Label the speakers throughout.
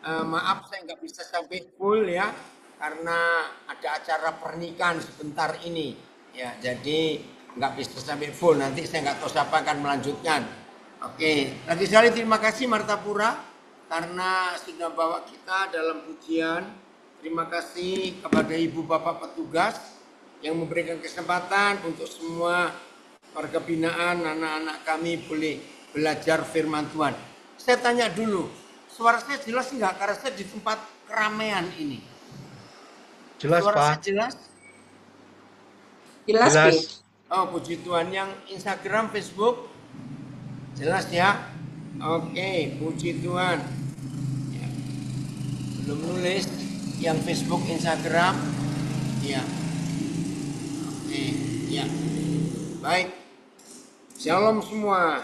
Speaker 1: Maaf saya nggak bisa sampai full ya, karena ada acara pernikahan sebentar ini. Ya, jadi nggak bisa sampai full. Nanti saya nggak tahu siapa akan melanjutkan. Oke, lagi sekali terima kasih Martapura karena sudah bawa kita dalam pujian. Terima kasih kepada Ibu Bapak petugas yang memberikan kesempatan untuk semua warga binaan, anak-anak kami boleh belajar firman Tuhan. Saya tanya dulu, suara saya jelas nggak? Karena saya di tempat keramaian ini.
Speaker 2: Jelas,
Speaker 1: Suara saya
Speaker 2: Pak.
Speaker 1: jelas?
Speaker 3: Jelas, Pi.
Speaker 2: Jelas.
Speaker 1: Oh, puji Tuhan. Yang Instagram, Facebook, jelas ya? Oke, puji Tuhan. Ya. Belum nulis. Yang Facebook, Instagram, ya. Oke, ya. Baik. Shalom semua.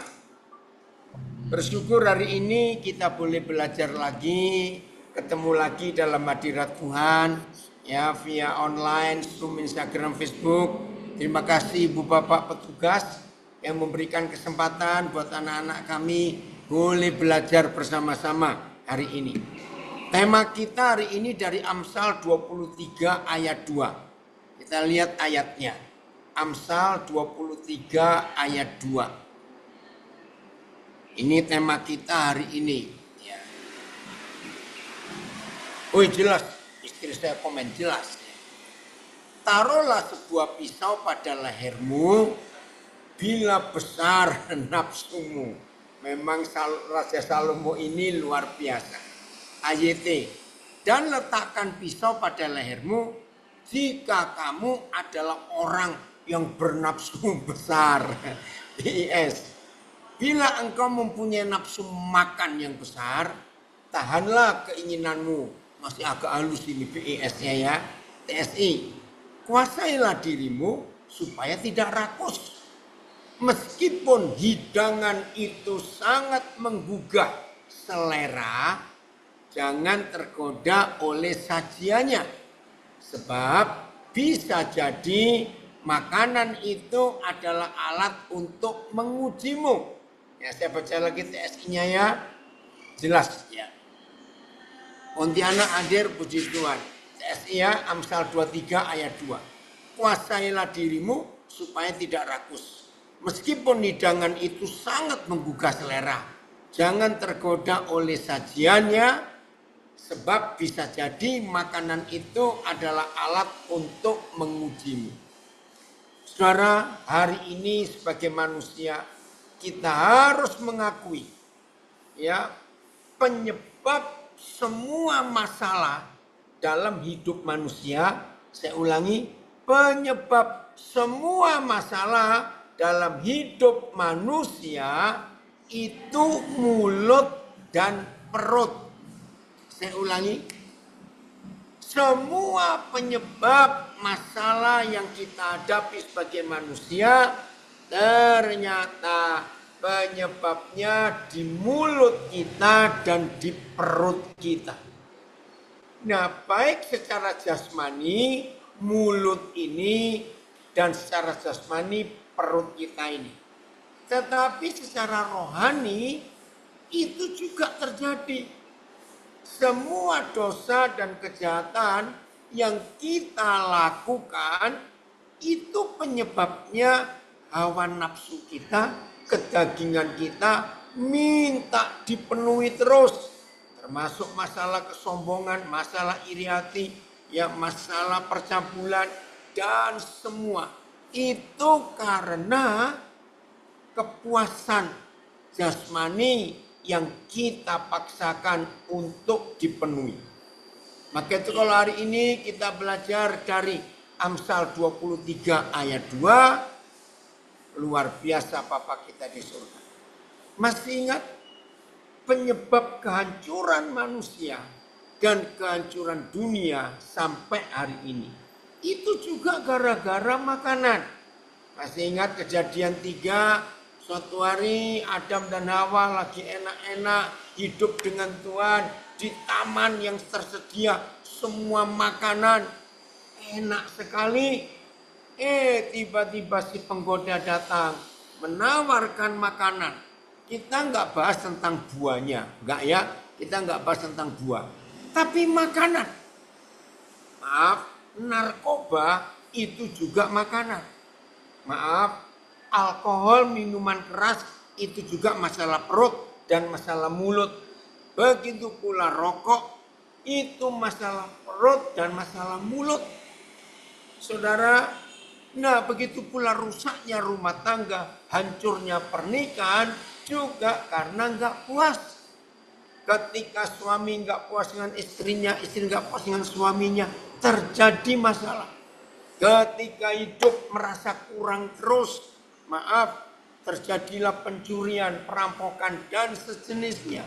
Speaker 1: Bersyukur hari ini kita boleh belajar lagi, ketemu lagi dalam hadirat Tuhan, ya via online, Zoom, Instagram, Facebook. Terima kasih Ibu Bapak petugas yang memberikan kesempatan buat anak-anak kami boleh belajar bersama-sama hari ini. Tema kita hari ini dari Amsal 23 ayat 2. Kita lihat ayatnya. Amsal 23 ayat 2. Ini tema kita hari ini. Ya. Oh jelas, istri saya komen jelas. Taruhlah sebuah pisau pada lehermu bila besar nafsumu. Memang Raja Salomo ini luar biasa. AYT. Dan letakkan pisau pada lehermu jika kamu adalah orang yang bernafsu besar. IS. Bila engkau mempunyai nafsu makan yang besar, tahanlah keinginanmu. Masih agak halus ini BIS-nya ya. TSI. Kuasailah dirimu supaya tidak rakus. Meskipun hidangan itu sangat menggugah selera, jangan tergoda oleh sajiannya. Sebab bisa jadi makanan itu adalah alat untuk mengujimu. Ya, saya baca lagi TSI-nya ya. Jelas ya. Pontianak hadir puji Tuhan. TSI ya, Amsal 23 ayat 2. Kuasailah dirimu supaya tidak rakus. Meskipun hidangan itu sangat menggugah selera, jangan tergoda oleh sajiannya, sebab bisa jadi makanan itu adalah alat untuk mengujimu. Saudara, hari ini sebagai manusia kita harus mengakui ya penyebab semua masalah dalam hidup manusia. Saya ulangi, penyebab semua masalah dalam hidup manusia itu mulut dan perut. Saya ulangi, semua penyebab masalah yang kita hadapi sebagai manusia ternyata penyebabnya di mulut kita dan di perut kita. Nah, baik secara jasmani, mulut ini, dan secara jasmani, perut kita ini. Tetapi secara rohani, itu juga terjadi. Semua dosa dan kejahatan yang kita lakukan, itu penyebabnya hawa nafsu kita, kedagingan kita minta dipenuhi terus. Termasuk masalah kesombongan, masalah iri hati, ya masalah percabulan, dan semua. Itu karena kepuasan jasmani yang kita paksakan untuk dipenuhi. Maka itu kalau hari ini kita belajar dari Amsal 23 ayat 2, luar biasa Papa kita di surga. Masih ingat penyebab kehancuran manusia dan kehancuran dunia sampai hari ini? Itu juga gara-gara makanan. Masih ingat kejadian 3, suatu hari Adam dan Hawa lagi enak-enak hidup dengan Tuhan di taman yang tersedia semua makanan. Enak sekali. Tiba-tiba si penggoda datang menawarkan makanan. Kita nggak bahas tentang buahnya, nggak ya. Kita nggak bahas tentang buah. Tapi makanan. Maaf, narkoba itu juga makanan. Maaf, alkohol, minuman keras itu juga masalah perut dan masalah mulut. Begitu pula rokok itu masalah perut dan masalah mulut. Saudara, nah begitu pula rusaknya rumah tangga, hancurnya pernikahan juga karena nggak puas. Ketika suami nggak puas dengan istrinya, istri nggak puas dengan suaminya, terjadi masalah. Ketika hidup merasa kurang terus, maaf, terjadilah pencurian, perampokan, dan sejenisnya.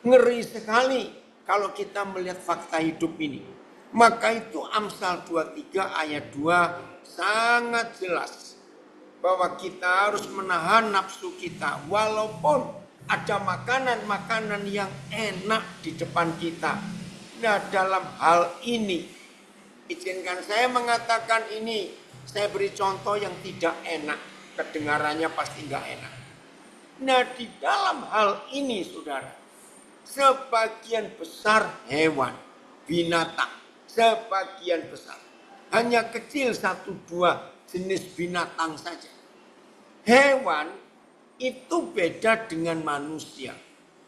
Speaker 1: Ngeri sekali kalau kita melihat fakta hidup ini. Maka itu Amsal 23 ayat 2 sangat jelas. Bahwa kita harus menahan nafsu kita. Walaupun ada makanan-makanan yang enak di depan kita. Nah dalam hal ini, izinkan saya mengatakan ini. Saya beri contoh yang tidak enak. Kedengarannya pasti nggak enak. Nah di dalam hal ini saudara. Sebagian besar hewan, binatang. Sebagian besar. Hanya kecil 1-2 jenis binatang saja. Hewan itu beda dengan manusia.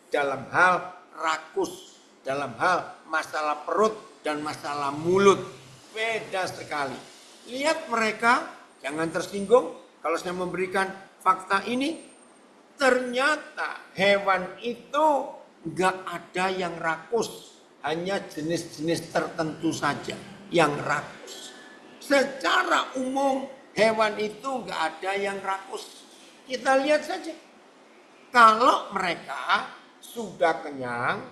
Speaker 1: Dalam hal rakus. Dalam hal masalah perut dan masalah mulut. Beda sekali. Lihat mereka, jangan tersinggung kalau saya memberikan fakta ini. Ternyata hewan itu nggak ada yang rakus. Hanya jenis-jenis tertentu saja yang rakus. Secara umum hewan itu nggak ada yang rakus. Kita lihat saja. Kalau mereka sudah kenyang,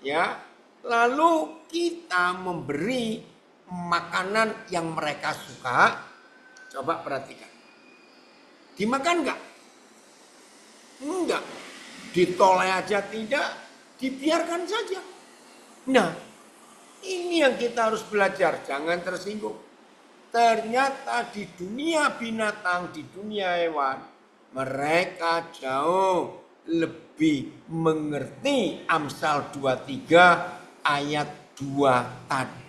Speaker 1: ya, lalu kita memberi makanan yang mereka suka, coba perhatikan. Dimakan nggak? Enggak. Ditoleh aja tidak, dibiarkan saja. Nah, ini yang kita harus belajar, jangan tersinggung. Ternyata di dunia binatang, di dunia hewan, mereka jauh lebih mengerti Amsal 23 ayat 2 tadi.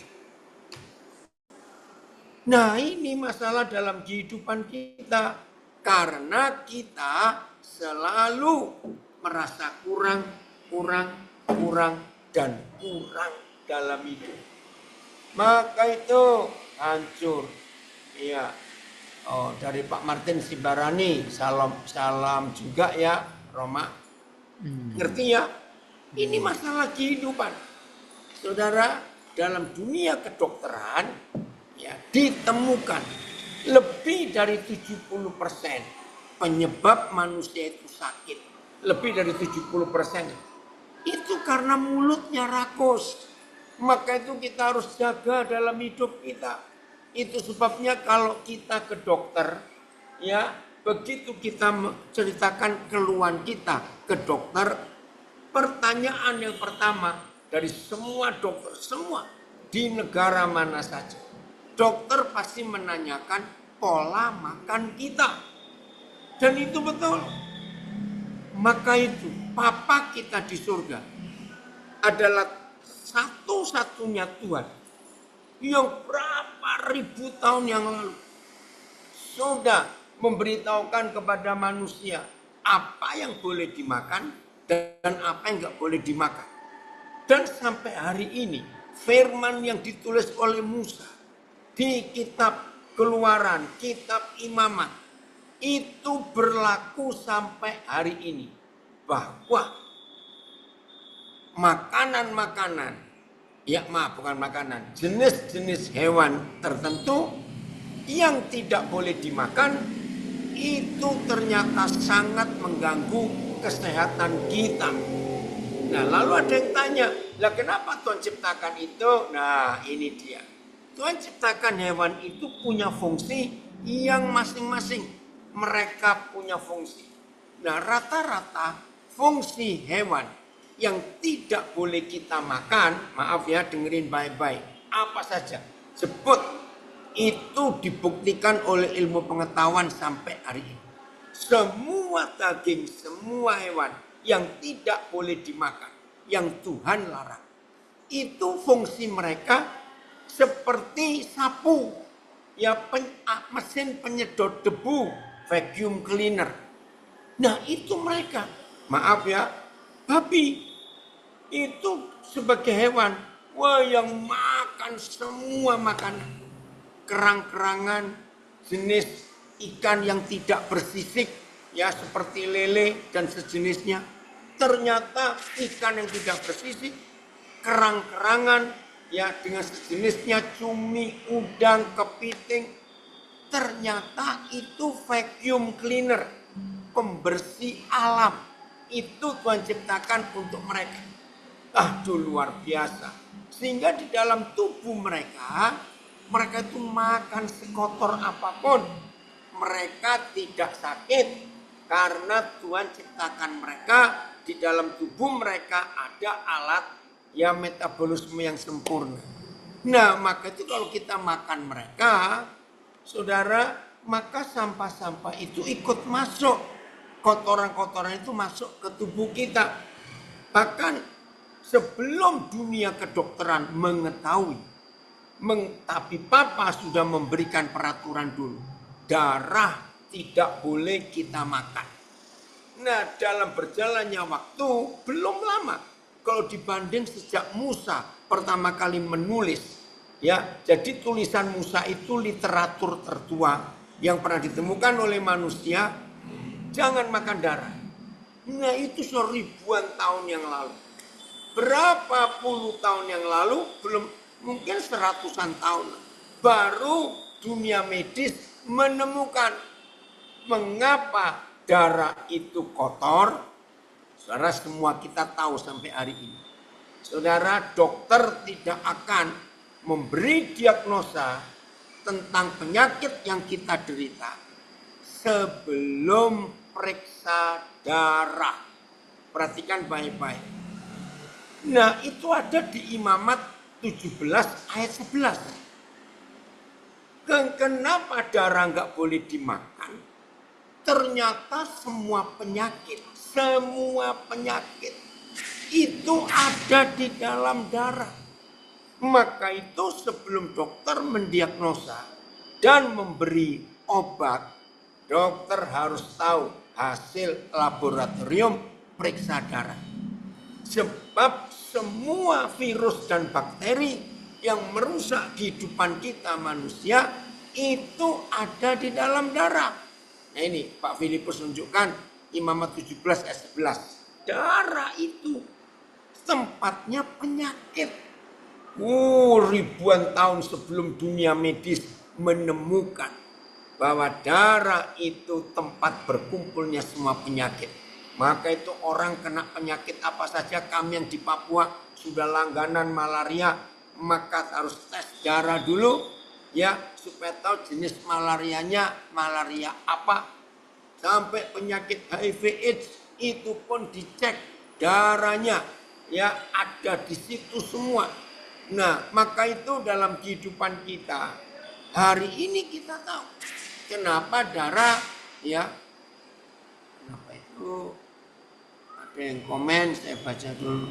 Speaker 1: Nah ini masalah dalam kehidupan kita. Karena kita selalu merasa kurang dan kurang dalam hidup. Maka itu hancur. Iya. Oh, dari Pak Martin Sibarani, salam juga ya, Roma. Ngerti ya? Ini masalah kehidupan. Saudara, dalam dunia kedokteran ya ditemukan lebih dari 70% penyebab manusia itu sakit. Lebih dari 70%. Itu karena mulutnya rakus. Maka itu kita harus jaga dalam hidup kita. Itu sebabnya kalau kita ke dokter, ya begitu kita menceritakan keluhan kita ke dokter, pertanyaan yang pertama dari semua dokter, semua di negara mana saja, dokter pasti menanyakan pola makan kita. Dan itu betul. Maka itu Papa kita di surga adalah satu-satunya Tuhan yang berapa ribu tahun yang lalu sudah memberitahukan kepada manusia apa yang boleh dimakan dan apa yang nggak boleh dimakan. Dan sampai hari ini firman yang ditulis oleh Musa di kitab Keluaran, kitab Imamat, itu berlaku sampai hari ini. Bahwa makanan-makanan, ya maaf bukan makanan, jenis-jenis hewan tertentu yang tidak boleh dimakan, itu ternyata sangat mengganggu kesehatan kita. Nah lalu ada yang tanya, lah kenapa Tuhan ciptakan itu? Nah ini dia. Tuhan ciptakan hewan itu punya fungsi yang masing-masing. Mereka punya fungsi. Nah rata-rata fungsi hewan yang tidak boleh kita makan, maaf ya dengerin baik-baik, apa saja? Sebut, itu dibuktikan oleh ilmu pengetahuan sampai hari ini. Semua daging, semua hewan yang tidak boleh dimakan, yang Tuhan larang. Itu fungsi mereka seperti sapu, ya mesin penyedot debu, vacuum cleaner. Nah itu mereka, maaf ya, babi itu sebagai hewan, wah yang makan semua makanan, kerang-kerangan, jenis ikan yang tidak bersisik, ya seperti lele dan sejenisnya. Ternyata ikan yang tidak bersisik, kerang-kerangan, ya dengan sejenisnya, cumi, udang, kepiting, ternyata itu vacuum cleaner, pembersih alam. Itu Tuhan ciptakan untuk mereka. Itu luar biasa. Sehingga di dalam tubuh mereka itu makan sekotor apapun, mereka tidak sakit. Karena Tuhan ciptakan mereka, di dalam tubuh mereka ada alat ya metabolisme yang sempurna. Nah maka itu kalau kita makan mereka, saudara, maka sampah-sampah itu ikut masuk. Kotoran-kotoran itu masuk ke tubuh kita. Bahkan sebelum dunia kedokteran mengetahui, tapi Papa sudah memberikan peraturan dulu. Darah tidak boleh kita makan. Nah dalam berjalannya waktu belum lama. Kalau dibanding sejak Musa pertama kali menulis, ya, jadi tulisan Musa itu literatur tertua yang pernah ditemukan oleh manusia. Jangan makan darah. Nah itu ribuan tahun yang lalu. Berapa puluh tahun yang lalu, belum mungkin seratusan tahun, baru dunia medis menemukan mengapa darah itu kotor. Saudara, semua kita tahu sampai hari ini. Saudara, dokter tidak akan memberi diagnosa tentang penyakit yang kita derita sebelum periksa darah. Perhatikan baik-baik. Nah, itu ada di Imamat 17 ayat 11. Kenapa darah nggak boleh dimakan? Ternyata semua penyakit itu ada di dalam darah. Maka itu sebelum dokter mendiagnosa dan memberi obat, dokter harus tahu hasil laboratorium periksa darah. Sebab semua virus dan bakteri yang merusak kehidupan kita manusia itu ada di dalam darah. Nah ini Pak Filipus tunjukkan Imamat 17 ayat 11. Darah itu tempatnya penyakit. Ribuan tahun sebelum dunia medis menemukan bahwa darah itu tempat berkumpulnya semua penyakit. Maka itu orang kena penyakit apa saja, kami yang di Papua sudah langganan malaria, maka harus tes darah dulu ya supaya tahu jenis malarianya malaria apa. Sampai penyakit HIV AIDS itu pun dicek darahnya, ya ada di situ semua. Nah maka itu dalam kehidupan kita hari ini kita tahu kenapa darah, ya kenapa itu. Ada yang komen, saya baca dulu.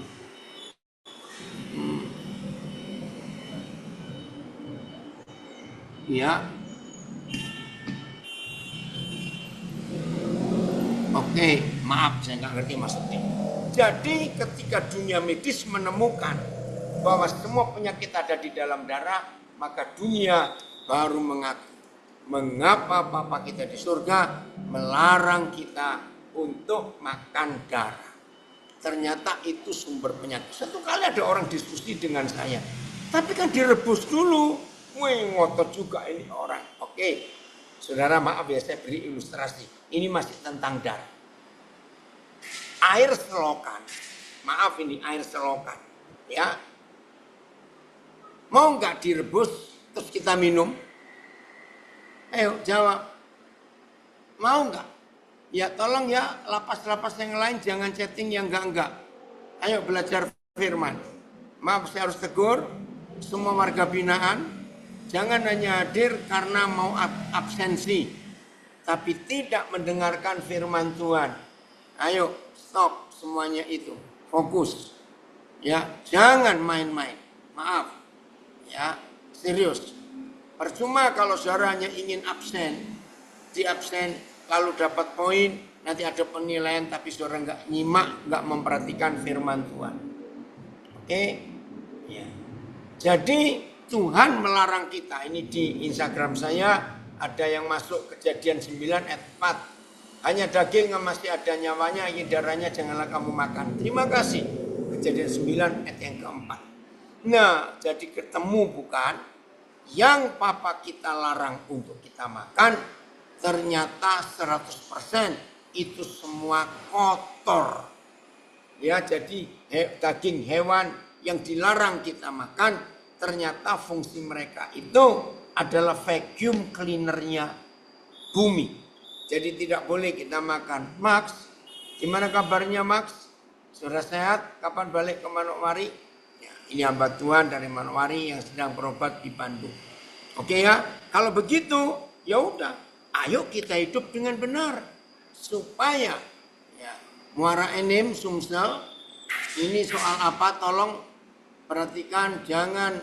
Speaker 1: Ya. Oke, maaf saya nggak ngerti maksudnya. Jadi ketika dunia medis menemukan bahwa semua penyakit ada di dalam darah, maka dunia baru mengaku mengapa Bapa kita di surga melarang kita untuk makan darah. Ternyata itu sumber penyakit. Satu kali ada orang diskusi dengan saya, tapi kan direbus dulu. Wih, ngotot juga ini orang. Oke, saudara maaf ya saya beri ilustrasi. Ini masih tentang darah. Air selokan, maaf ini air selokan, ya. Mau nggak direbus terus kita minum? Ayo jawab. Mau nggak? Ya tolong ya lapas-lapas yang lain jangan chatting yang enggak. Ayo belajar firman. Maaf saya harus tegur semua warga binaan. Jangan hanya hadir karena mau absensi. Tapi tidak mendengarkan firman Tuhan. Ayo stop semuanya itu. Fokus. Ya, jangan main-main. Maaf. Ya, serius. Percuma kalau saudara hanya ingin absen, di absen lalu dapat poin, nanti ada penilaian tapi saudara nggak nyimak, nggak memperhatikan firman Tuhan. Oke? Ya. Jadi Tuhan melarang kita. Ini di Instagram saya ada yang masuk Kejadian 9 ayat 4. Hanya daging yang masih ada nyawanya, ini darahnya janganlah kamu makan. Terima kasih. Kejadian 9 ayat yang keempat. Nah, jadi ketemu bukan? Yang papa kita larang untuk kita makan, ternyata 100% itu semua kotor. Ya, jadi daging hewan yang dilarang kita makan, ternyata fungsi mereka itu adalah vacuum cleanernya bumi. Jadi tidak boleh kita makan. Max, gimana kabarnya Max? Sudah sehat? Kapan balik ke Manokwari? Ya, ini hamba Tuhan dari Manokwari yang sedang berobat di Bandung. Oke ya, kalau begitu ya udah, ayo kita hidup dengan benar supaya ya, Muara Enim Sumsel ini soal apa? Tolong perhatikan, jangan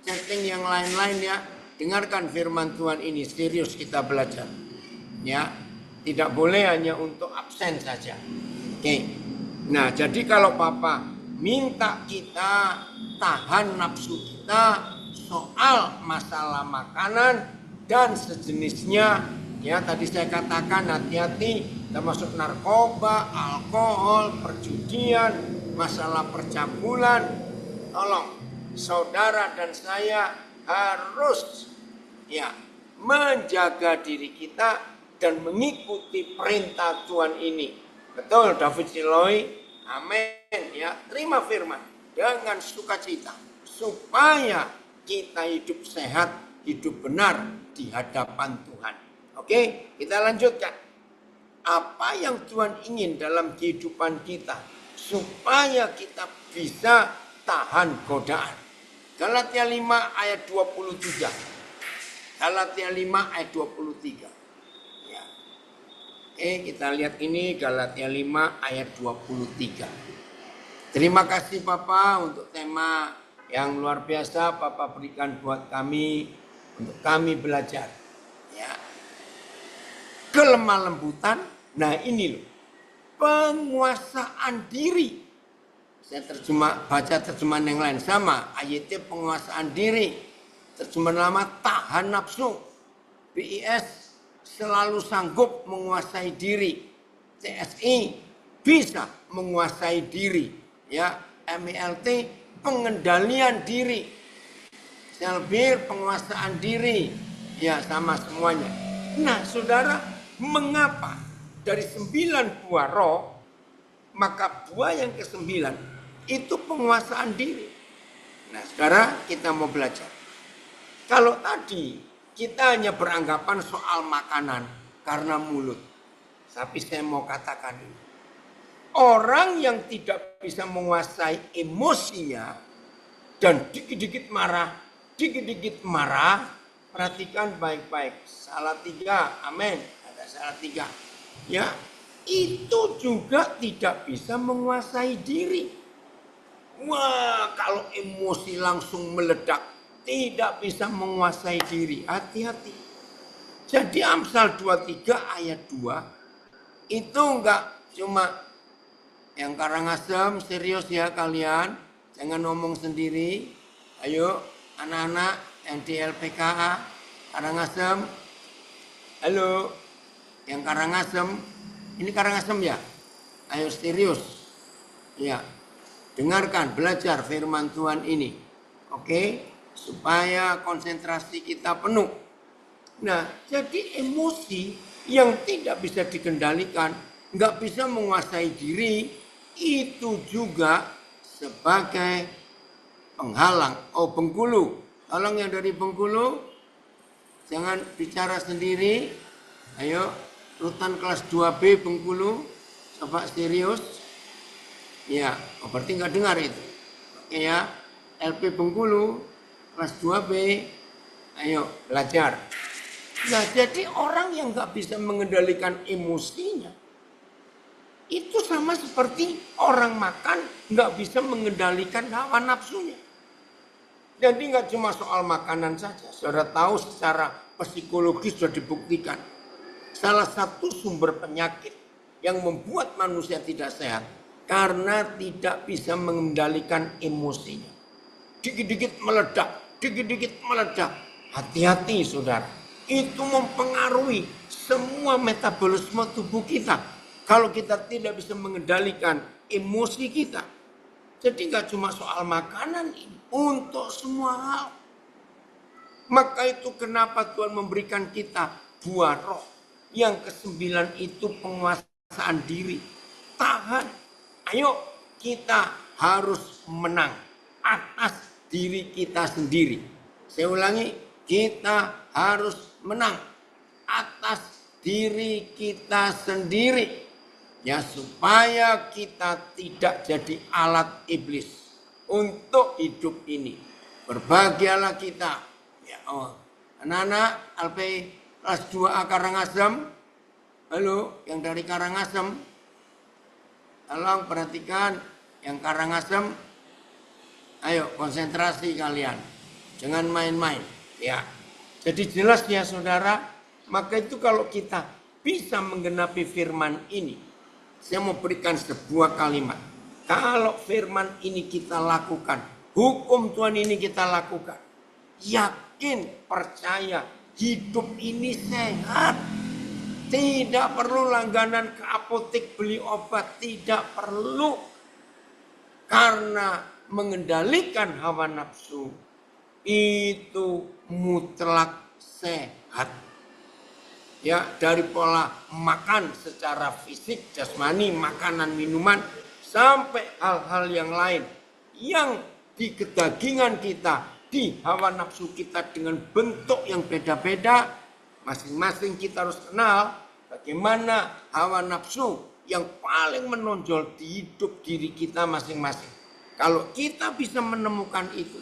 Speaker 1: setting yang lain-lain ya. Dengarkan firman Tuhan ini, serius kita belajar. Ya, tidak boleh hanya untuk absen saja. Oke. Nah, jadi kalau Papa minta kita tahan nafsu kita soal masalah makanan dan sejenisnya, ya tadi saya katakan hati-hati termasuk narkoba, alkohol, perjudian, masalah percabulan. Tolong saudara dan saya harus ya menjaga diri kita dan mengikuti perintah Tuhan ini. Betul David Siloy, amin ya, terima firman dengan sukacita supaya kita hidup sehat, hidup benar di hadapan Tuhan. Oke, kita lanjutkan. Apa yang Tuhan ingin dalam kehidupan kita supaya kita bisa tahan godaan. Galatia 5 ayat 23. Galatia 5 ayat 23. Ya. Oke, kita lihat ini Galatia 5 ayat 23. Terima kasih Papa untuk tema yang luar biasa Papa berikan buat kami untuk kami belajar. Ya. Kelemah lembutan. Nah ini loh, penguasaan diri. Saya baca terjemahan yang lain sama, ayatnya penguasaan diri. Terjemahan lama tahan nafsu. BIS selalu sanggup menguasai diri. CSI bisa menguasai diri. Ya, MELT pengendalian diri. Selbir penguasaan diri. Ya, sama semuanya. Nah, saudara, mengapa dari 9 buah roh, maka buah yang ke-9 itu penguasaan diri. Nah, sekarang kita mau belajar. Kalau tadi kita hanya beranggapan soal makanan karena mulut. Tapi saya mau katakan ini. Orang yang tidak bisa menguasai emosinya dan dikit-dikit marah, perhatikan baik-baik. Salah 3, amin. Ada salah 3. Ya, itu juga tidak bisa menguasai diri. Wah, kalau emosi langsung meledak, tidak bisa menguasai diri. Hati-hati. Jadi Amsal 23 ayat 2 itu enggak cuma yang Karangasem, serius ya kalian. Jangan ngomong sendiri. Ayo anak-anak yang di LPKA Karangasem. Halo. Yang Karangasem. Ini Karangasem ya? Ayo serius. Ya. Dengarkan, belajar firman Tuhan ini. Oke? Supaya konsentrasi kita penuh. Nah, jadi emosi yang tidak bisa dikendalikan, nggak bisa menguasai diri, itu juga sebagai penghalang. Oh, Bengkulu. Tolong yang dari Bengkulu, jangan bicara sendiri. Ayo, rutan kelas 2B Bengkulu, coba serius. Ya, oh berarti nggak dengar itu. Oke ya, LP Bengkulu, kelas 2B, ayo belajar. Nah, jadi orang yang nggak bisa mengendalikan emosinya, Itu sama seperti orang makan nggak bisa mengendalikan hawa nafsunya. Jadi nggak cuma soal makanan saja. Saudara tahu secara psikologis sudah dibuktikan. Salah satu sumber penyakit yang membuat manusia tidak sehat karena tidak bisa mengendalikan emosinya. Dikit-dikit meledak, dikit-dikit meledak. Hati-hati saudara. Itu mempengaruhi semua metabolisme tubuh kita. Kalau kita tidak bisa mengendalikan emosi kita. Jadi nggak cuma soal makanan ini. Untuk semua hal. Maka itu kenapa Tuhan memberikan kita buah roh. Yang ke-9 itu penguasaan diri. Tahan. Ayo kita harus menang atas diri kita sendiri. Saya ulangi, kita harus menang atas diri kita sendiri. Ya, supaya kita tidak jadi alat iblis untuk hidup ini. Berbahagialah kita. Ya, anak-anak LP kelas 2A Karangasem. Halo, yang dari Karangasem. Tolong perhatikan yang Karangasem. Ayo konsentrasi kalian. Jangan main-main. Ya. Jadi jelas ya saudara. Maka itu kalau kita bisa menggenapi firman ini. Saya mau berikan sebuah kalimat. Kalau firman ini kita lakukan, hukum Tuhan ini kita lakukan, yakin, percaya, hidup ini sehat. Tidak perlu langganan ke apotek beli obat, tidak perlu. Karena mengendalikan hawa nafsu itu mutlak sehat. Ya, dari pola makan secara fisik, jasmani, makanan, minuman, sampai hal-hal yang lain yang di kedagingan kita, di hawa nafsu kita dengan bentuk yang beda-beda. Masing-masing kita harus kenal bagaimana hawa nafsu yang paling menonjol di hidup diri kita masing-masing. Kalau kita bisa menemukan itu,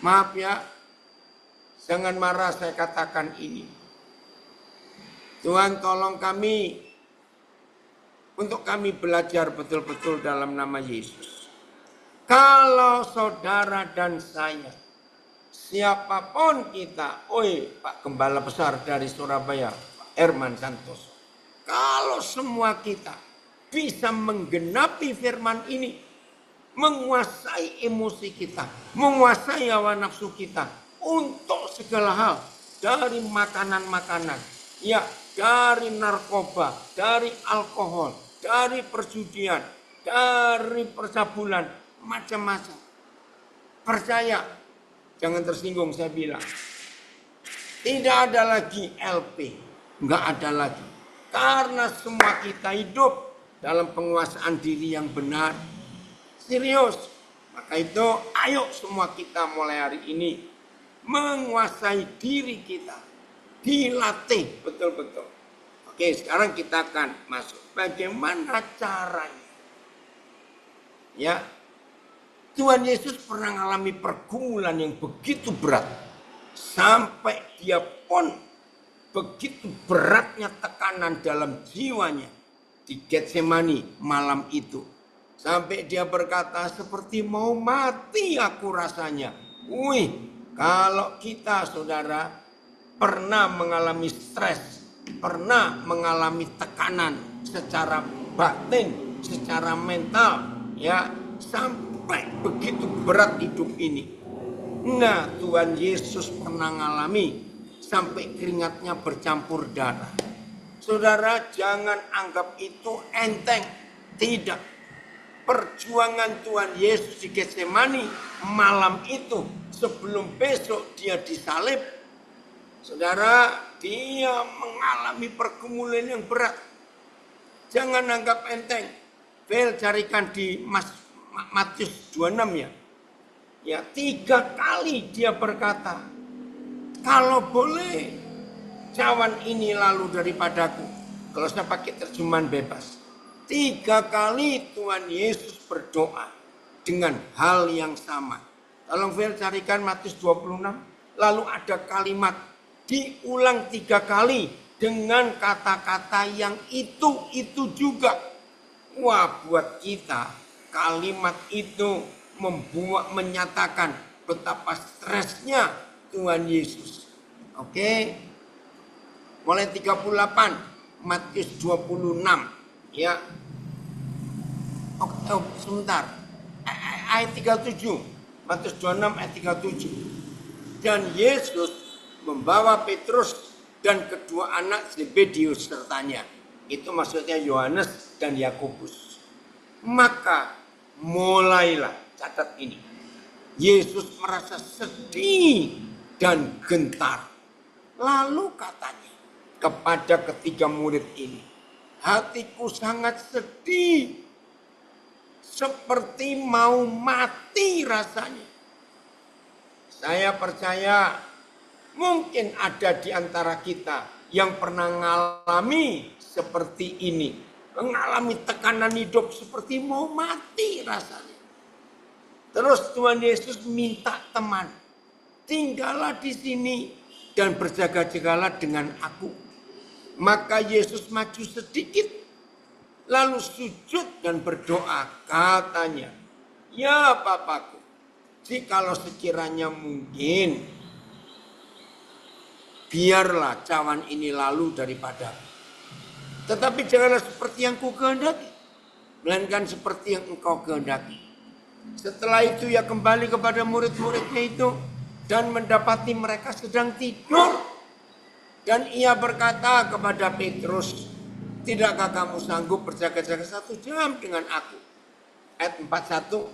Speaker 1: maaf ya, jangan marah saya katakan ini. Tuhan tolong kami untuk kami belajar betul-betul dalam nama Yesus. Kalau saudara dan saya, siapapun kita, Pak Gembala Besar dari Surabaya, Pak Herman Santoso. Kalau semua kita bisa menggenapi firman ini, menguasai emosi kita, menguasai hawa nafsu kita untuk segala hal, dari makanan-makanan, ya, dari narkoba, dari alkohol, dari perjudian, dari percabulan, macam-macam. Percaya, jangan tersinggung saya bilang. Tidak ada lagi LP, nggak ada lagi. Karena semua kita hidup dalam penguasaan diri yang benar. Serius. Maka itu ayo semua kita mulai hari ini menguasai diri kita. Dilatih betul-betul. Oke, sekarang kita akan masuk. Bagaimana caranya? Ya, Tuhan Yesus pernah mengalami pergumulan yang begitu berat. Sampai dia pun begitu beratnya tekanan dalam jiwanya. Di Getsemani malam itu. Sampai dia berkata, seperti mau mati aku rasanya. Wih, kalau kita saudara pernah mengalami stres, pernah mengalami tekanan secara batin, secara mental, ya, sampai begitu berat hidup ini. Nah, Tuhan Yesus pernah mengalami sampai keringatnya bercampur darah. Saudara, jangan anggap itu enteng. Tidak. Perjuangan Tuhan Yesus di Getsemani malam itu sebelum besok dia disalib. Saudara, dia mengalami pergumulan yang berat. Jangan anggap enteng. Bel carikan di Matius 26 ya. Ya, 3 kali dia berkata, kalau boleh cawan ini lalu daripadaku. Kalau saya pakai terjemahan bebas. 3 kali Tuhan Yesus berdoa dengan hal yang sama. Tolong Bel carikan Matius 26. Lalu ada kalimat diulang 3 kali dengan kata-kata yang itu juga. Wah, buat kita kalimat itu menyatakan betapa stresnya Tuhan Yesus. Oke. Mulai 38 Matius 26 ya. Sebentar. Ayat 37. Matius 26 ayat 37. Dan Yesus membawa Petrus dan kedua anak Zebedius sertanya. Itu maksudnya Yohanes dan Yakobus. Maka mulailah, catat ini. Yesus merasa sedih dan gentar. Lalu katanya kepada ketiga murid ini, hatiku sangat sedih, seperti mau mati rasanya. Saya percaya mungkin ada di antara kita yang pernah mengalami seperti ini. Mengalami tekanan hidup seperti mau mati rasanya. Terus Tuhan Yesus minta teman. Tinggallah di sini dan berjaga-jagalah dengan aku. Maka Yesus maju sedikit. Lalu sujud dan berdoa. Katanya, ya Bapakku, jikalau sekiranya mungkin, biarlah cawan ini lalu daripadaku. Tetapi janganlah seperti yang ku kehendaki, melainkan seperti yang engkau kehendaki. Setelah itu ia kembali kepada murid-muridnya itu dan mendapati mereka sedang tidur. Dan ia berkata kepada Petrus, tidakkah kamu sanggup berjaga-jaga 1 jam dengan aku? Ayat 41,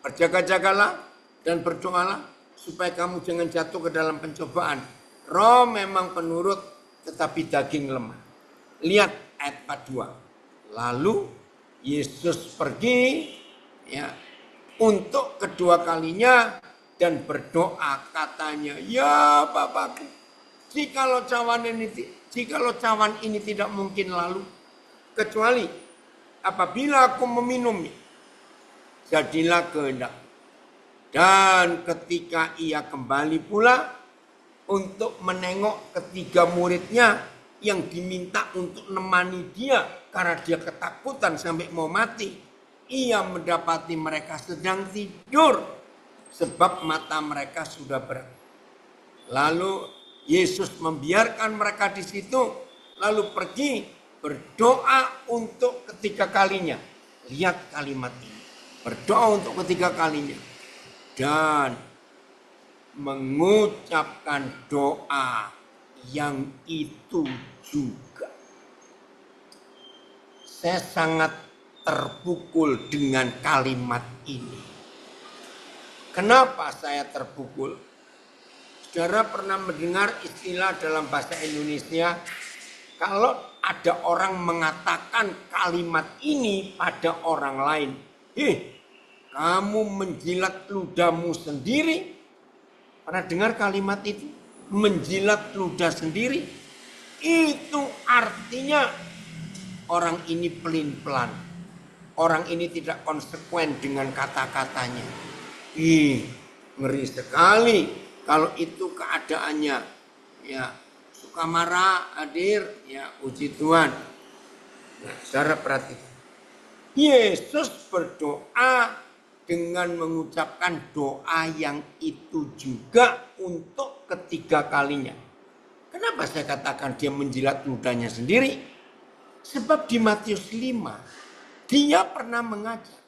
Speaker 1: berjaga-jagalah dan berdoalah supaya kamu jangan jatuh ke dalam pencobaan. Roh memang penurut tetapi daging lemah. Lihat ayat 42. Lalu Yesus pergi ya untuk kedua kalinya dan berdoa, katanya, ya Bapakku, jikalau cawan ini tidak mungkin lalu, kecuali apabila aku meminumnya, jadilah kehendak. Dan ketika ia kembali pula untuk menengok ketiga muridnya yang diminta untuk menemani dia karena dia ketakutan sampai mau mati, ia mendapati mereka sedang tidur sebab mata mereka sudah berat. Lalu Yesus membiarkan mereka di situ, lalu pergi berdoa untuk ketiga kalinya. Lihat kalimat ini, berdoa untuk ketiga kalinya dan mengucapkan doa yang itu juga. Saya sangat terpukul dengan kalimat ini. Kenapa saya terpukul? Saudara pernah mendengar istilah dalam bahasa Indonesia, kalau ada orang mengatakan kalimat ini pada orang lain, kamu menjilat ludahmu sendiri. Pernah dengar kalimat itu? Menjilat ludah sendiri, itu artinya orang ini pelin-pelan, orang ini tidak konsekuen dengan kata-katanya. Ngeri sekali kalau itu keadaannya. Ya, suka marah hadir, ya puji Tuhan. Nah, saudara perhatikan, Yesus berdoa dengan mengucapkan doa yang itu juga untuk ketiga kalinya. Kenapa saya katakan dia menjilat ludahnya sendiri? Sebab di Matius 5, dia pernah mengajar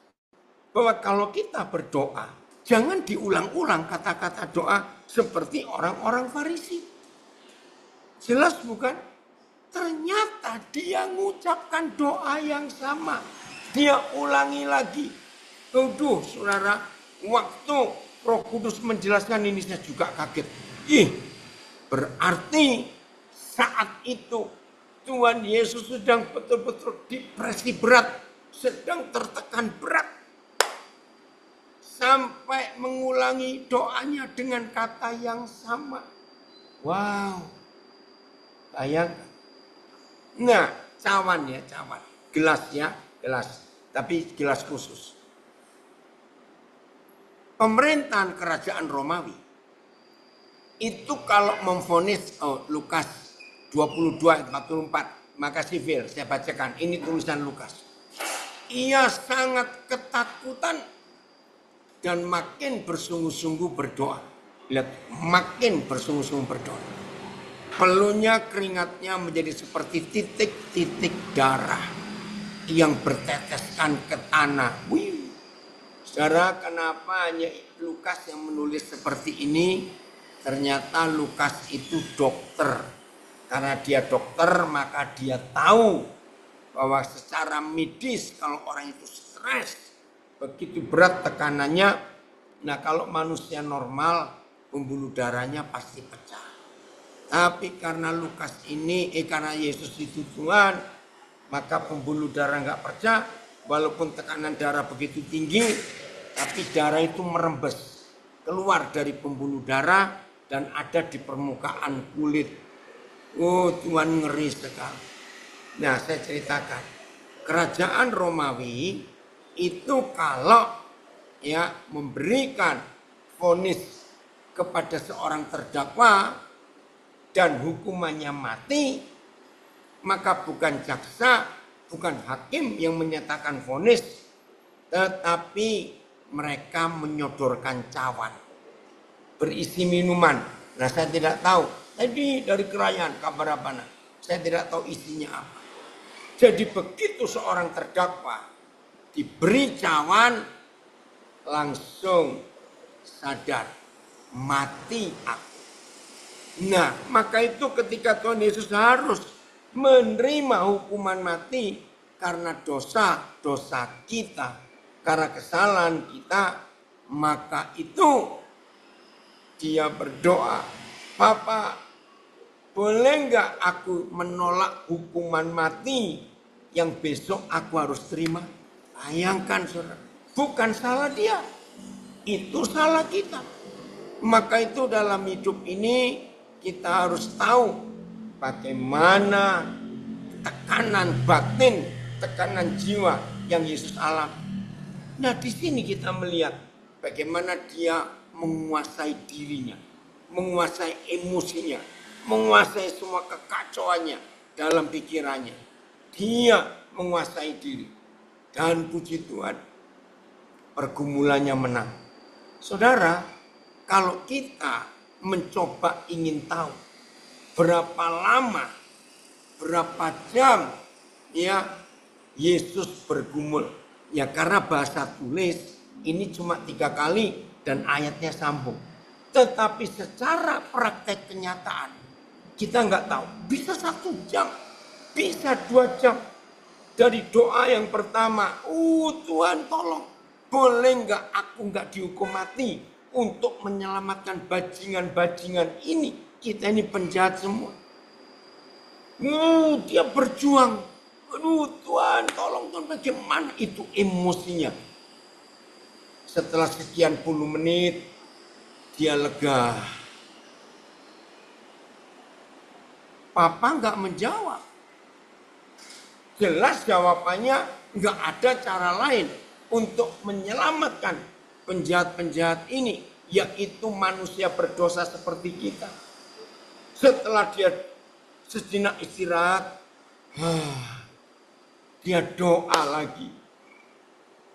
Speaker 1: bahwa kalau kita berdoa, jangan diulang-ulang kata-kata doa seperti orang-orang Farisi. Jelas bukan? Ternyata dia mengucapkan doa yang sama. Dia ulangi lagi. Saudara, waktu Roh Kudus menjelaskan ini saya juga kaget. Berarti saat itu Tuhan Yesus sedang betul-betul depresi berat, sedang tertekan berat. Sampai mengulangi doanya dengan kata yang sama. Wow, bayangkan. Nah, cawan. Gelas ya, gelas. Tapi gelas khusus. Pemerintahan kerajaan Romawi itu kalau memvonis Lukas 22 ayat 44, makasih Phil, saya bacakan, ini tulisan Lukas. ia sangat ketakutan dan makin bersungguh-sungguh berdoa. Lihat, makin bersungguh-sungguh berdoa. Peluhnya, keringatnya menjadi seperti titik-titik darah yang berteteskan ke tanah. Wih. Saudara, kenapa hanya Lukas yang menulis seperti ini? Ternyata Lukas itu dokter. Karena dia dokter, maka dia tahu bahwa secara medis kalau orang itu stres, begitu berat tekanannya, nah kalau manusia normal, pembuluh darahnya pasti pecah. Tapi karena Lukas ini, karena Yesus itu Tuhan, maka pembuluh darah nggak pecah, walaupun tekanan darah begitu tinggi, tapi darah itu merembes keluar dari pembuluh darah dan ada di permukaan kulit. Oh, Tuhan, ngeri sekali. Nah, saya ceritakan, kerajaan Romawi itu kalau ya memberikan vonis kepada seorang terdakwa dan hukumannya mati, maka bukan jaksa, bukan hakim yang menyatakan vonis, tetapi mereka menyodorkan cawan berisi minuman. Nah, saya tidak tahu tadi dari kerajaan kabar apa, saya tidak tahu isinya apa. Jadi begitu seorang terdakwa diberi cawan, langsung sadar, mati aku. Nah, maka itu ketika Tuhan Yesus harus menerima hukuman mati karena dosa-dosa kita, karena kesalahan kita, maka itu dia berdoa, Papa, boleh nggak aku menolak hukuman mati yang besok aku harus terima? Bayangkan, saudara, bukan salah dia, itu salah kita. Maka itu dalam hidup ini kita harus tahu bagaimana tekanan batin, tekanan jiwa yang Yesus alami. Nah, di sini kita melihat bagaimana dia menguasai dirinya, menguasai emosinya, menguasai semua kekacauannya dalam pikirannya. Dia menguasai diri. Dan puji Tuhan, pergumulannya menang. Saudara, kalau kita mencoba ingin tahu berapa lama, berapa jam ya Yesus bergumul, ya karena bahasa tulis ini cuma 3 kali dan ayatnya sambung. Tetapi secara praktek kenyataan kita nggak tahu. Bisa 1 jam, bisa 2 jam. Dari doa yang pertama, Tuhan tolong, boleh nggak aku nggak dihukum mati untuk menyelamatkan bajingan-bajingan ini. Kita ini penjahat semua. Dia berjuang. Tuhan tolong, Tuhan, bagaimana itu emosinya. Setelah sekian puluh menit, dia lega. Papa nggak menjawab. Jelas jawabannya nggak ada cara lain untuk menyelamatkan penjahat-penjahat ini, yaitu manusia berdosa seperti kita. Setelah dia sejenak istirahat, dia doa lagi.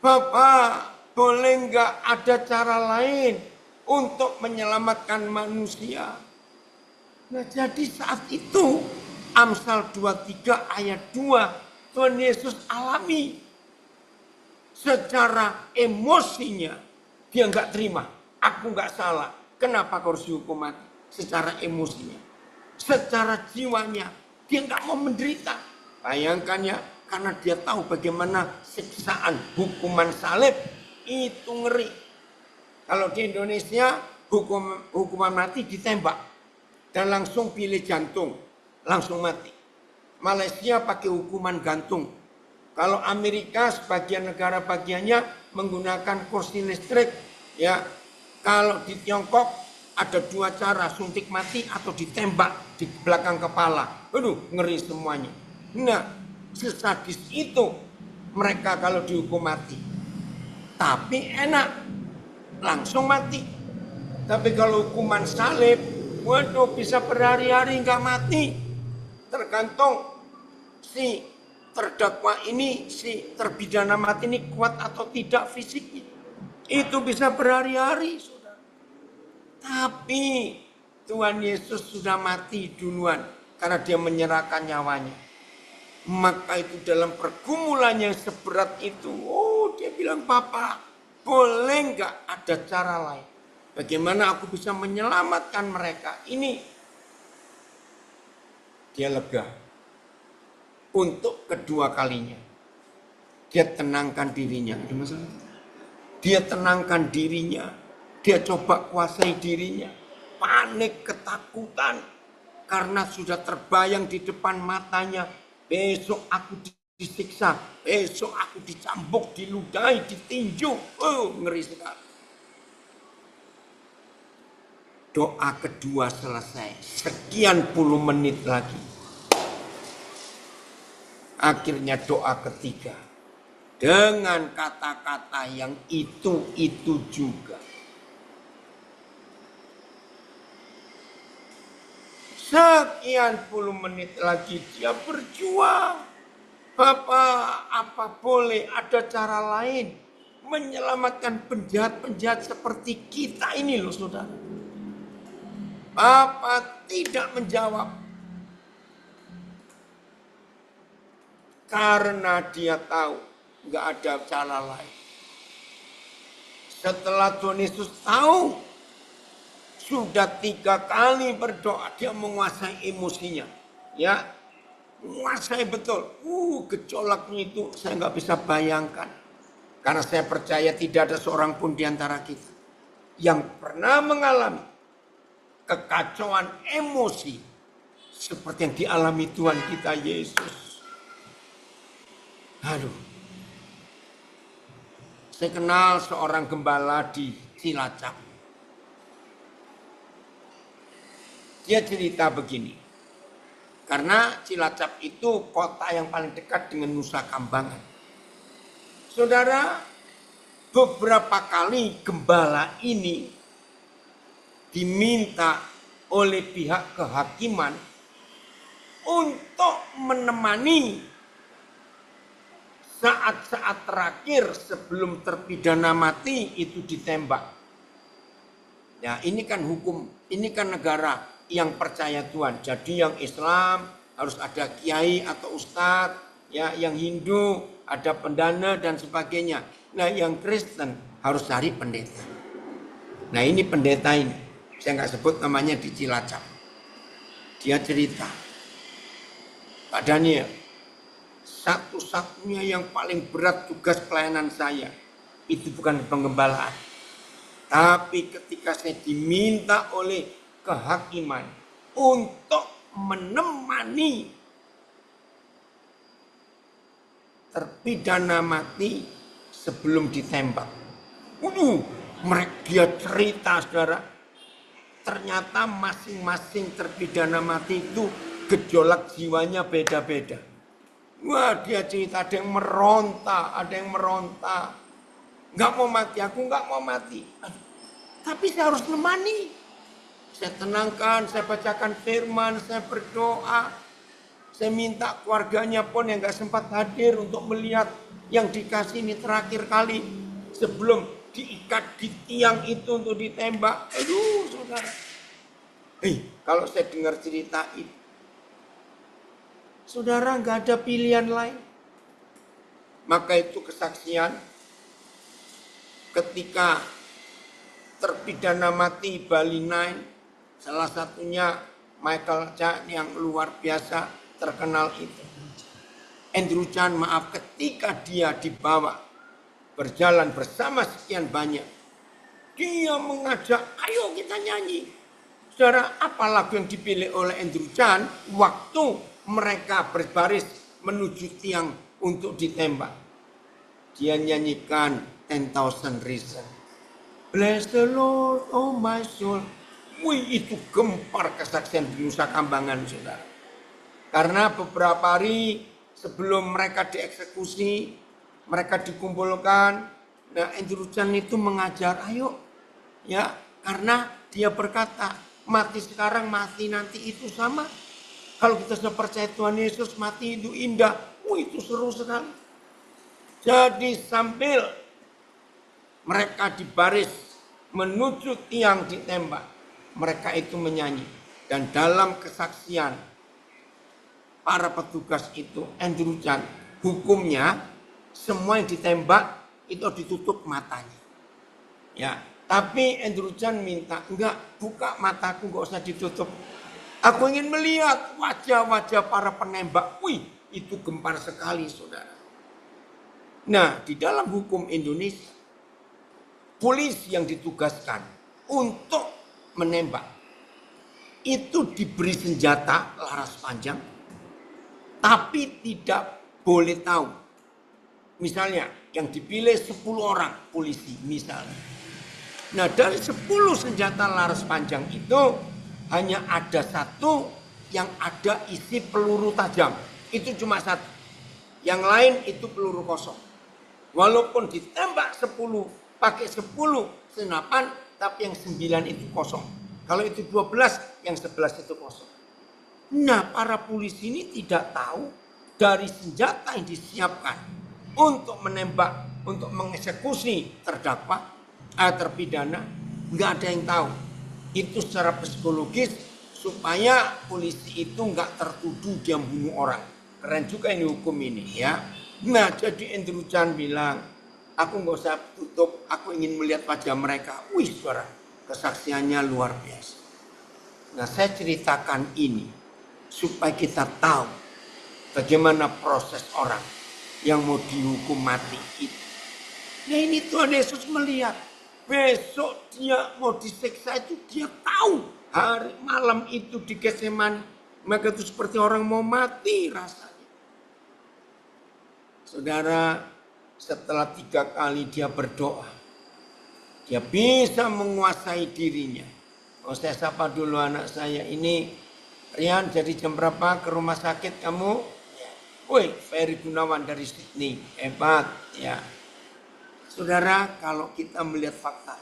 Speaker 1: Bapak, boleh nggak ada cara lain untuk menyelamatkan manusia? Nah, jadi saat itu Amsal 23 ayat 2 Tuhan Yesus alami secara emosinya. Dia nggak terima, aku nggak salah, kenapa kau harus dihukum mati? Secara emosinya, secara jiwanya dia nggak mau menderita. Bayangkan ya, karena dia tahu bagaimana siksaan hukuman salib itu ngeri. Kalau di Indonesia hukuman mati ditembak dan langsung pilih jantung, langsung mati. Malaysia pakai hukuman gantung. Kalau Amerika sebagian negara bagiannya menggunakan kursi listrik, ya. Kalau di Tiongkok ada 2 cara, suntik mati atau ditembak di belakang kepala. Aduh, ngeri semuanya. Nah, sesadis itu mereka kalau dihukum mati. Tapi enak, langsung mati. Tapi kalau hukuman salib, waduh, bisa berhari-hari nggak mati. Tergantung si terdakwa ini, si terpidana mati ini kuat atau tidak fisiknya. Itu bisa berhari-hari, saudara. Tapi Tuhan Yesus sudah mati duluan karena dia menyerahkan nyawanya. Maka itu dalam pergumulannya yang seberat itu, dia bilang, Papa, boleh nggak ada cara lain? Bagaimana aku bisa menyelamatkan mereka? Ini dia lega. Untuk kedua kalinya. Dia tenangkan dirinya. Dia tenangkan dirinya. Dia coba kuasai dirinya. Panik, ketakutan. Karena sudah terbayang di depan matanya. Besok aku disiksa. Besok aku dicambuk, diludahi, ditinju. Ngeri sekali. Doa kedua selesai. Sekian puluh menit lagi. Akhirnya doa ketiga. Dengan kata-kata yang itu juga. Sekian puluh menit lagi dia berjuang. Bapak, apa boleh ada cara lain menyelamatkan penjahat-penjahat seperti kita ini loh, saudara. Bapak tidak menjawab. Karena dia tahu nggak ada cara lain. Setelah Tuhan Yesus tahu, sudah 3 kali berdoa, dia menguasai emosinya. Ya, menguasai betul. Gejolaknya itu saya nggak bisa bayangkan. Karena saya percaya tidak ada seorang pun di antara kita yang pernah mengalami kekacauan emosi seperti yang dialami Tuhan kita Yesus. Aduh, saya kenal seorang gembala di Cilacap. Dia cerita begini, karena Cilacap itu kota yang paling dekat dengan Nusa Kambangan. Saudara, beberapa kali gembala ini diminta oleh pihak kehakiman untuk menemani saat-saat terakhir sebelum terpidana mati itu ditembak. Ya, ini kan hukum, ini kan negara yang percaya Tuhan. Jadi yang Islam harus ada kiai atau ustadz, ya, yang Hindu ada pendana dan sebagainya. Nah, yang Kristen harus cari pendeta. Nah, ini pendeta ini, saya nggak sebut namanya di Cilacap. Dia cerita, Pak Daniel, satu-satunya yang paling berat tugas pelayanan saya itu bukan penggembalaan. Tapi ketika saya diminta oleh kehakiman untuk menemani terpidana mati sebelum ditembak. Mereka dia cerita, saudara. Ternyata masing-masing terpidana mati itu gejolak jiwanya beda-beda. Wah, dia cerita ada yang meronta, Nggak mau mati, aku nggak mau mati. Tapi saya harus nemani. Saya tenangkan, saya bacakan firman, saya berdoa. Saya minta keluarganya pun yang nggak sempat hadir untuk melihat yang dikasih ini terakhir kali. Sebelum diikat di tiang itu untuk ditembak. Aduh, saudara. Kalau saya dengar cerita itu, saudara, nggak ada pilihan lain. Maka itu kesaksian ketika terpidana mati Bali 9, salah satunya Michael Chan yang luar biasa terkenal itu. Andrew Chan, ketika dia dibawa berjalan bersama sekian banyak, dia mengajak, ayo kita nyanyi. Saudara, apa lagu yang dipilih oleh Andrew Chan waktu mereka berbaris menuju tiang untuk ditembak? Dia nyanyikan 10,000 Reasons. Bless the Lord, oh my soul. Itu gempar kesaksian di Nusa Kambangan, saudara. Karena beberapa hari sebelum mereka dieksekusi, mereka dikumpulkan. Nah, Andrew Chan itu mengajar, ayo, ya, karena dia berkata, mati sekarang, mati nanti itu sama. Kalau kita sudah percaya Tuhan Yesus, mati itu indah. itu seru sekali. Jadi sambil mereka di baris menuju tiang ditembak, mereka itu menyanyi. Dan dalam kesaksian para petugas itu, Andrew Chan, hukumnya semua yang ditembak itu ditutup matanya. Ya, tapi Andrew Chan minta, enggak, buka mataku, enggak usah ditutup. Aku ingin melihat wajah-wajah para penembak. Wih, itu gempar sekali, saudara. Nah, di dalam hukum Indonesia, polisi yang ditugaskan untuk menembak itu diberi senjata laras panjang, tapi tidak boleh tahu. Misalnya, yang dipilih 10 orang polisi misalnya. Nah, dari 10 senjata laras panjang itu hanya ada satu yang ada isi peluru tajam. Itu cuma satu. Yang lain itu peluru kosong. Walaupun ditembak 10, pakai 10 senapan, tapi yang 9 itu kosong. Kalau itu 12, yang 11 itu kosong. Nah, para polisi ini tidak tahu dari senjata yang disiapkan untuk menembak, untuk mengeksekusi terdakwa, terpidana, nggak ada yang tahu. Itu secara psikologis supaya polisi itu nggak tertuduh dia membunuh orang. Keren juga ini hukum ini ya. Nah, jadi Andrew Chan bilang, aku nggak usah tutup, aku ingin melihat wajah mereka. Wih, suara kesaksiannya luar biasa. Nah, saya ceritakan ini supaya kita tahu bagaimana proses orang yang mau dihukum mati itu. Nah, ini Tuhan Yesus melihat. Besok dia mau disiksa itu dia tahu. Hari malam itu di Getsemani, maka itu seperti orang mau mati rasanya. Saudara, setelah 3 kali dia berdoa, dia bisa menguasai dirinya. Oh, saya sapa dulu anak saya ini, Rian, jadi jam berapa ke rumah sakit kamu? Woi, Ferry Gunawan dari Sydney, hebat ya. Saudara, kalau kita melihat fakta,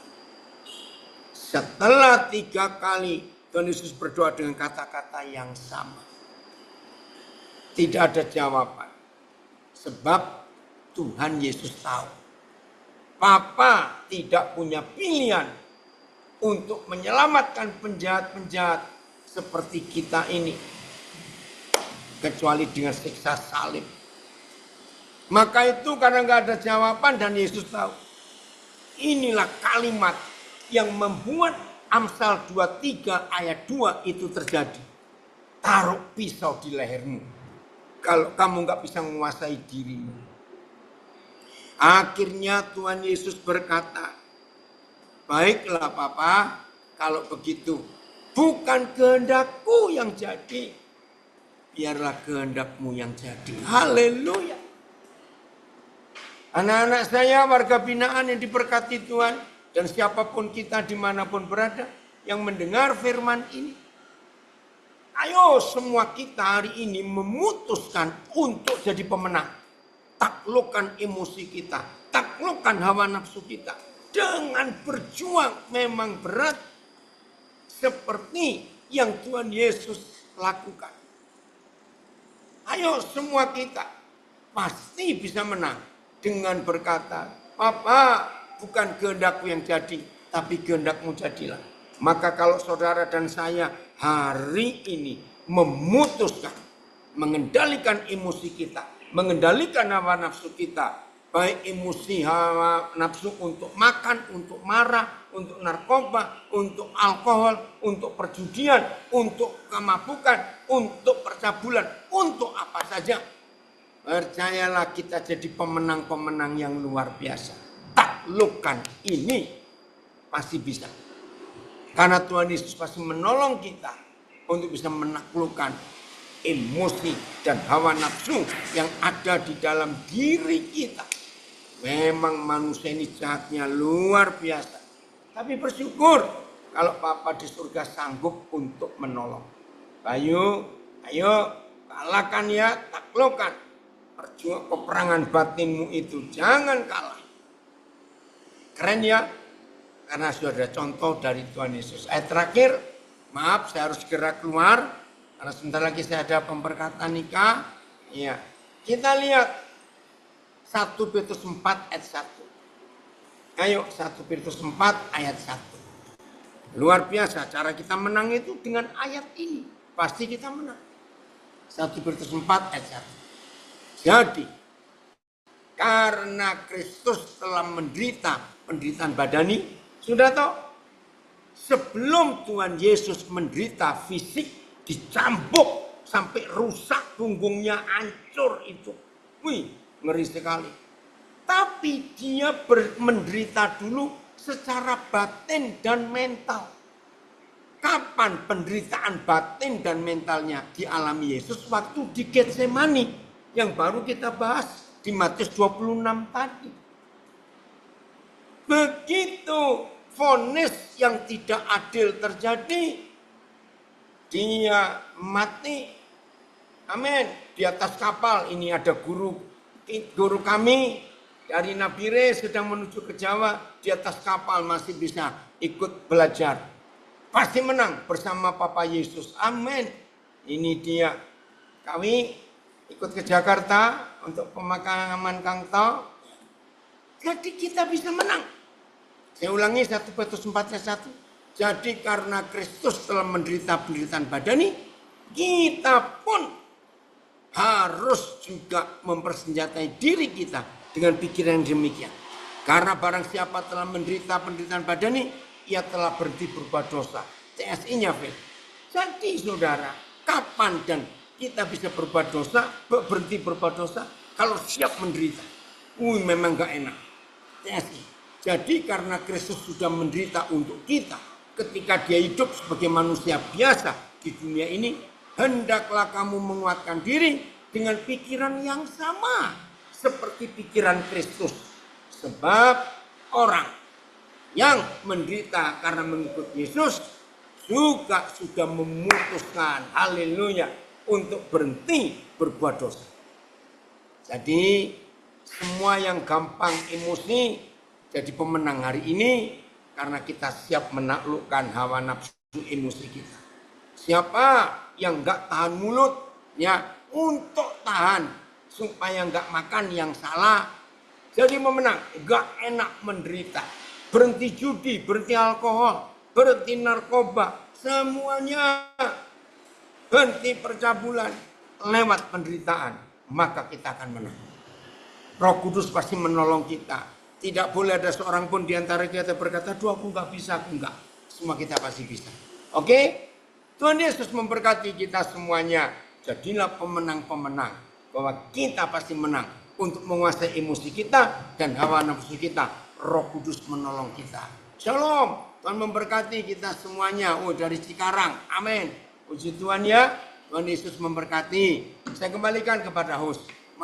Speaker 1: setelah 3 kali Tuhan Yesus berdoa dengan kata-kata yang sama, tidak ada jawaban. Sebab Tuhan Yesus tahu, Papa tidak punya pilihan untuk menyelamatkan penjahat-penjahat seperti kita ini, kecuali dengan siksa salib. Maka itu karena nggak ada jawaban dan Yesus tahu. Inilah kalimat yang membuat Amsal 23 ayat 2 itu terjadi. Taruh pisau di lehermu kalau kamu nggak bisa menguasai dirimu. Akhirnya Tuhan Yesus berkata, baiklah Papa, kalau begitu bukan kehendakku yang jadi, biarlah kehendakmu yang jadi. Haleluya. Anak-anak saya, warga binaan yang diberkati Tuhan, dan siapapun kita dimanapun berada yang mendengar firman ini, ayo semua kita hari ini memutuskan untuk jadi pemenang. Taklukkan emosi kita, taklukkan hawa nafsu kita. Dengan berjuang memang berat, seperti yang Tuhan Yesus lakukan. Ayo semua kita pasti bisa menang dengan berkata, Papa, bukan kehendakku yang jadi, tapi kehendakmu jadilah. Maka kalau saudara dan saya hari ini memutuskan mengendalikan emosi kita, mengendalikan hawa nafsu kita, baik emosi hawa nafsu untuk makan, untuk marah, untuk narkoba, untuk alkohol, untuk perjudian, untuk kemabukan, untuk percabulan, untuk apa saja. Percayalah kita jadi pemenang-pemenang yang luar biasa. Taklukkan ini pasti bisa. Karena Tuhan Yesus pasti menolong kita untuk bisa menaklukkan emosi dan hawa nafsu yang ada di dalam diri kita. Memang manusia ini jahatnya luar biasa. Tapi bersyukur kalau Papa di surga sanggup untuk menolong. Ayo kalahkan ya, taklukkan. Perjuang peperangan batinmu itu jangan kalah. Keren ya, karena sudah ada contoh dari Tuhan Yesus. Ayat terakhir, maaf saya harus segera keluar karena sebentar lagi saya ada pemberkatan nikah. Ya, Kita lihat 1 Petrus 4 ayat 1. Ayo 1 Petrus 4 ayat 1. Luar biasa cara kita menang itu dengan ayat ini. Pasti kita menang. 1 Petrus 4 ayat 1. Jadi karena Kristus telah menderita penderitaan badani, sudah tahu? Sebelum Tuhan Yesus menderita fisik, dicambuk sampai rusak punggungnya, hancur itu. Wih, ngeri sekali. Tapi dia menderita dulu secara batin dan mental. Kapan penderitaan batin dan mentalnya dialami Yesus? Waktu di Getsemani yang baru kita bahas di Matius 26 tadi. Begitu vonis yang tidak adil terjadi, dia mati. Amin. Di atas kapal ini ada guru kami dari Nabire sedang menuju ke Jawa. Di atas kapal masih bisa ikut belajar. Pasti menang bersama Papa Yesus. Amin. Ini dia. Kami ikut ke Jakarta untuk pemakaman Kang To. Jadi kita bisa menang. Saya ulangi 1 Petrus 4 ayat 1. Jadi karena Kristus telah menderita penderitaan badani, kita pun harus juga mempersenjatai diri kita dengan pikiran yang demikian. Karena barang siapa telah menderita penderitaan badani, ia telah berhenti berbuat dosa. CSI-nya Phil. Jadi saudara, kapan dan kita bisa berbuat dosa, berhenti berbuat dosa, kalau siap menderita. Memang gak enak. CSI. Jadi karena Kristus sudah menderita untuk kita, ketika dia hidup sebagai manusia biasa di dunia ini, hendaklah kamu menguatkan diri dengan pikiran yang sama seperti pikiran Kristus. Sebab orang yang menderita karena mengikut Yesus juga sudah memutuskan, haleluya, untuk berhenti berbuat dosa. Jadi semua yang gampang emosi jadi pemenang hari ini karena kita siap menaklukkan hawa nafsu emosi kita. Siapa yang enggak tahan mulut ya untuk tahan supaya enggak makan yang salah, jadi memenang. Enggak enak menderita. Berhenti judi, berhenti alkohol, berhenti narkoba, semuanya berhenti percabulan lewat penderitaan, maka kita akan menang. Roh Kudus pasti menolong kita. Tidak boleh ada seorang pun di antara kita berkata, "Duh, aku nggak bisa," aku enggak. Semua kita pasti bisa. Oke? Tuhan Yesus memberkati kita semuanya. Jadilah pemenang-pemenang. Bahwa kita pasti menang. Untuk menguasai emosi kita dan hawa nafsu kita. Roh Kudus menolong kita. Shalom. Tuhan memberkati kita semuanya. Dari Cikarang. Amin. Puji Tuhan ya. Tuhan Yesus memberkati. Saya kembalikan kepada host.